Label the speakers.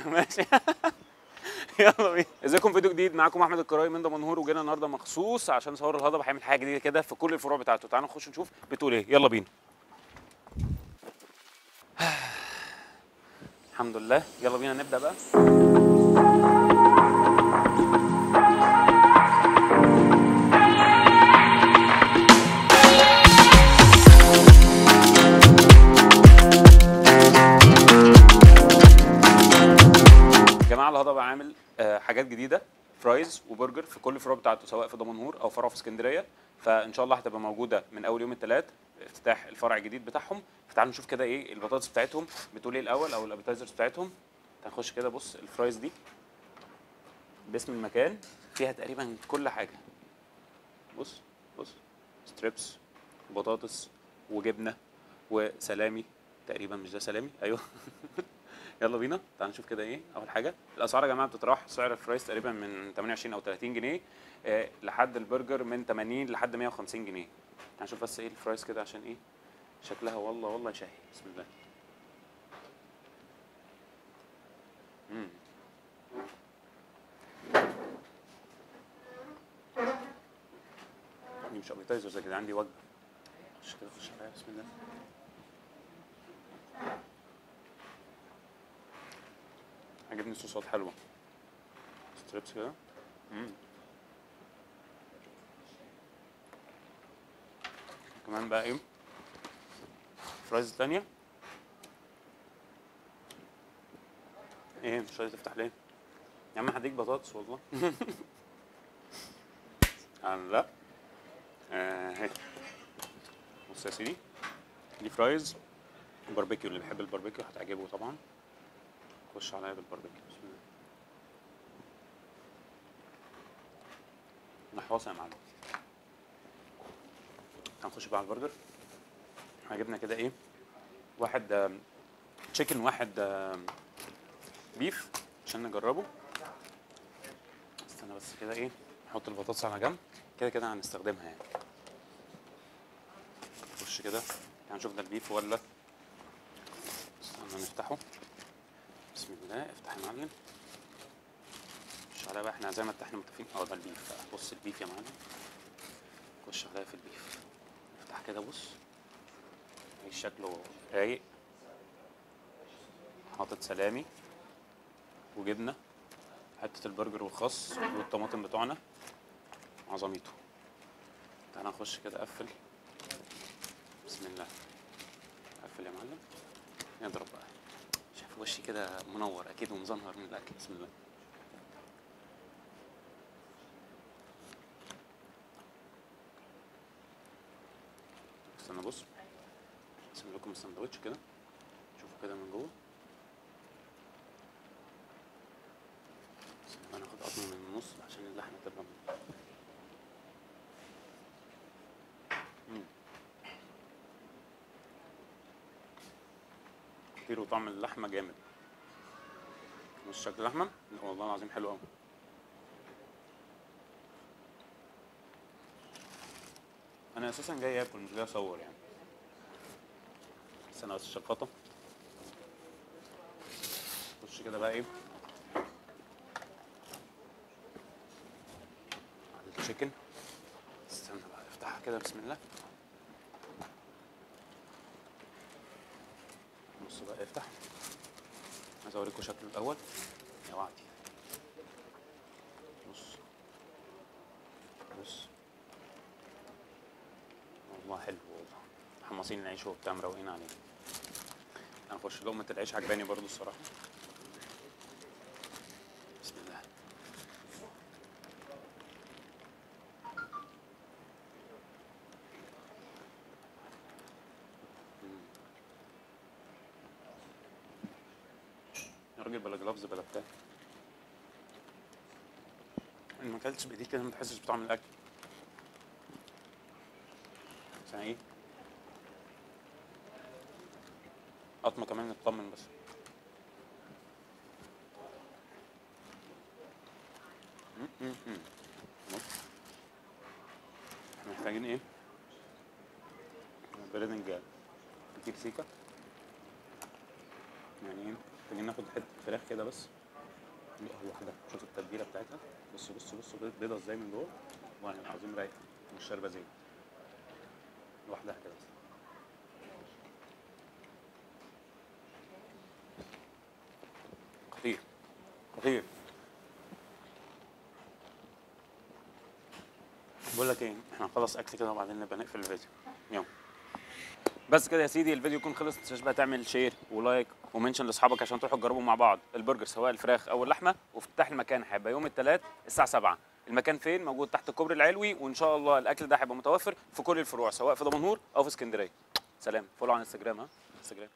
Speaker 1: ماشي. يلا بينا. ازيكم؟ فيديو جديد، معاكم احمد الكراي من دمنهور، وجينا النهارده مخصوص عشان صور الهضبه هيعمل حاجه جديده كده في كل الفروع بتاعته. تعالوا نخش نشوف بتقول ايه. يلا بينا. الحمد لله. يلا بينا نبدا بقى. جماعه الهضبه عامل حاجات جديده، فرايز وبرجر في كل الفروع بتاعته، سواء في دمنهور او فرع في اسكندريه. فان شاء الله هتبقى موجوده من اول يوم الثلاث افتتاح الفرع الجديد بتاعهم. فتعالوا نشوف كده ايه البطاطس بتاعتهم بتقول ايه الاول، او الابيتايزرز بتاعتهم. تعال نخش كده. بص الفرايز دي باسم المكان فيها تقريبا كل حاجه. بص بص، ستريبس وبطاطس وجبنه وسلامي. تقريبا مش ده سلامي؟ ايوه. يلا بينا. تعال نشوف كده ايه. اول حاجه الاسعار يا جماعه بتتراوح، سعر الفرايز تقريبا من 28 او 30 جنيه لحد البرجر من 80 لحد 150 جنيه. تعال نشوف بس ايه الفرايز كده عشان ايه شكلها. والله شهي. بسم الله. مم. دي مش ابيتايزرز يا جدعان، دي وجبه. خش كده، خش عليها. بسم الله. عجبني الصوصات حلوه. ستريبس كده. كمان بقى ايه فرايز تانية. ايه مش عايز تفتح ليه يا عم؟ هديك بطاطس والله. لا. اهي. بص يا سيدي، دي فرايز باربيكيو. اللي بيحب الباربيكيو هتعجبه طبعا. خش عليا بالباربيكيو. بسم الله. نحوصه يا معلم. هنخش بقى على البرجر. جبنا كده ايه، واحد تشيكن، واحد بيف عشان نجربه. استنى بس كده ايه، نحط البطاطس على جنب. كده كده هنستخدمها يعني. نخش كده هنشوف ده البيف ولا. استنى نفتحه. بسم الله. افتح يا معلم. خش عليا بقى، احنا زي ما احنا متفقين. ده البيف بقى. بص البيف يا معلم. خش عليا في البيف. افتح كده. بص شكله رايق. حاطط سلامي وجبنه، حته البرجر والخس والطماطم بتوعنا. عظميته. تعالى نخش كده. قفل. بسم الله. قفل يا معلم. نضرب بقى. شايف وشي كده منور اكيد ومزنهر من الاكل. بسم الله. استنى بص، اسيب لكم السندوتش كده، شوفوا كده من جوه. بس انا هاخد قطمه من النص عشان اللحمه تبقى كتير، وطعم اللحمه جامد. مش شكل اللحمه والله العظيم حلو قوي. انا اساسا جاي اكل مش جاي اصور يعني. بس انا بس الشفاطه. خش كده بقى ايه على التشيكن. استنى بقى افتحها كده. بسم الله. بص بقى افتح. عايز اوريكم شكله الاول يا وعدي. بص بص، والله حلو والله. محمصين العيش وبتاع، مروقين عليه. هنخش لقمة العيش عجباني برضو الصراحة. بسم الله. يا راجل بلا جلافز بلا بتاع. انا ما اكلتش بايدي كده، ما بحسش بطعم الاكل. بس ايه، قطمه كمان نطمن بس. بص احنا محتاجين ايه؟ بريدنج كتير سيكا يعني ايه. محتاجين ناخد حته فراخ كده بس واحده. شوف التتبيله بتاعتها، بص بص بص بيضه ازاي من جوه، والله العظيم رايقه مش شاربه زيت. لوحدها كده بس. خطير خطير. بقول لك ايه، احنا هنخلص اكل كده وبعدين نبقى نقفل الفيديو. يلا بس كده يا سيدي، الفيديو يكون خلص. ما تنساش بقى تعمل شير ولايك ومنشن لاصحابك عشان تروحوا تجربوا مع بعض البرجر سواء الفراخ او اللحمه. وافتتاح المكان هيبقى يوم الثلاث الساعه 7. المكان فين؟ موجود تحت الكوبري العلوي، وان شاء الله الاكل ده هيبقى متوفر في كل الفروع سواء في دمنهور او في اسكندريه. سلام. فولو على انستجرام. ها انستجرام.